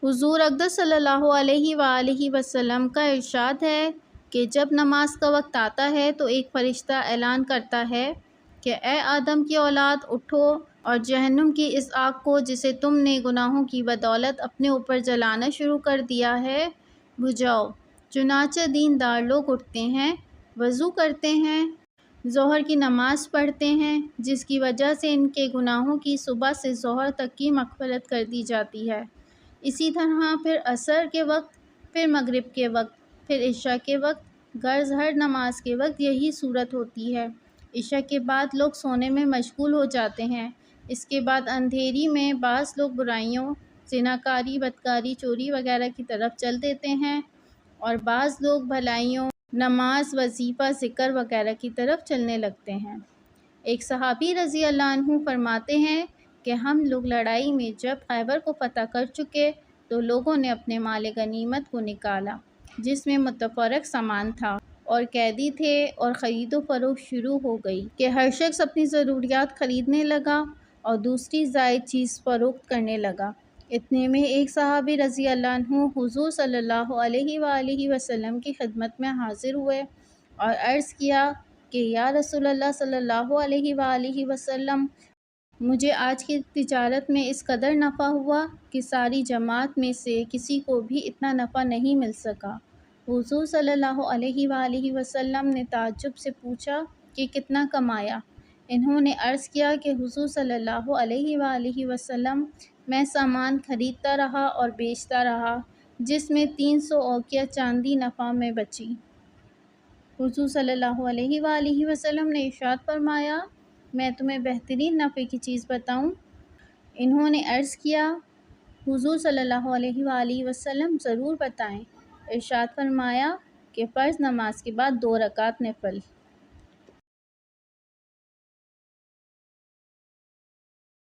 حضور اقدس صلی اللہ علیہ وآلہ وسلم کا ارشاد ہے کہ جب نماز کا وقت آتا ہے تو ایک فرشتہ اعلان کرتا ہے کہ اے آدم کی اولاد، اٹھو اور جہنم کی اس آگ کو جسے تم نے گناہوں کی بدولت اپنے اوپر جلانا شروع کر دیا ہے، بجھاؤ۔ چنانچہ دیندار لوگ اٹھتے ہیں، وضو کرتے ہیں، ظہر کی نماز پڑھتے ہیں، جس کی وجہ سے ان کے گناہوں کی صبح سے ظہر تک کی مغفرت کر دی جاتی ہے۔ اسی طرح پھر عصر کے وقت، پھر مغرب کے وقت، پھر عشاء کے وقت، غرض ہر نماز کے وقت یہی صورت ہوتی ہے۔ عشاء کے بعد لوگ سونے میں مشغول ہو جاتے ہیں۔ اس کے بعد اندھیری میں بعض لوگ برائیوں، زناکاری، بدکاری، چوری وغیرہ کی طرف چل دیتے ہیں اور بعض لوگ بھلائیوں، نماز، وظیفہ، ذکر وغیرہ کی طرف چلنے لگتے ہیں۔ ایک صحابی رضی اللہ عنہ فرماتے ہیں کہ ہم لوگ لڑائی میں جب خیبر کو فتح کر چکے تو لوگوں نے اپنے مال غنیمت کو نکالا، جس میں متفرق سامان تھا اور قیدی تھے، اور خرید و فروخت شروع ہو گئی کہ ہر شخص اپنی ضروریات خریدنے لگا اور دوسری زائد چیز فروخت کرنے لگا۔ اتنے میں ایک صحابی رضی اللہ عنہ حضور صلی اللہ علیہ وآلہ وسلم کی خدمت میں حاضر ہوئے اور عرض کیا کہ یا رسول اللہ صلی اللہ علیہ وآلہ وسلم، مجھے آج کی تجارت میں اس قدر نفع ہوا کہ ساری جماعت میں سے کسی کو بھی اتنا نفع نہیں مل سکا۔ حضور صلی اللہ علیہ وآلہ وسلم نے تعجب سے پوچھا کہ کتنا کمایا؟ انہوں نے عرض کیا کہ حضور صلی اللہ علیہ وآلہ وسلم، میں سامان خریدتا رہا اور بیچتا رہا، جس میں 300 اوقیہ چاندی نفع میں بچی۔ حضور صلی اللہ علیہ وآلہ وسلم نے ارشاد فرمایا، میں تمہیں بہترین نفع کی چیز بتاؤں؟ انہوں نے عرض کیا، حضور صلی اللہ علیہ وآلہ وسلم ضرور بتائیں۔ ارشاد فرمایا کہ فرض نماز کے بعد 2 رکعت نفل۔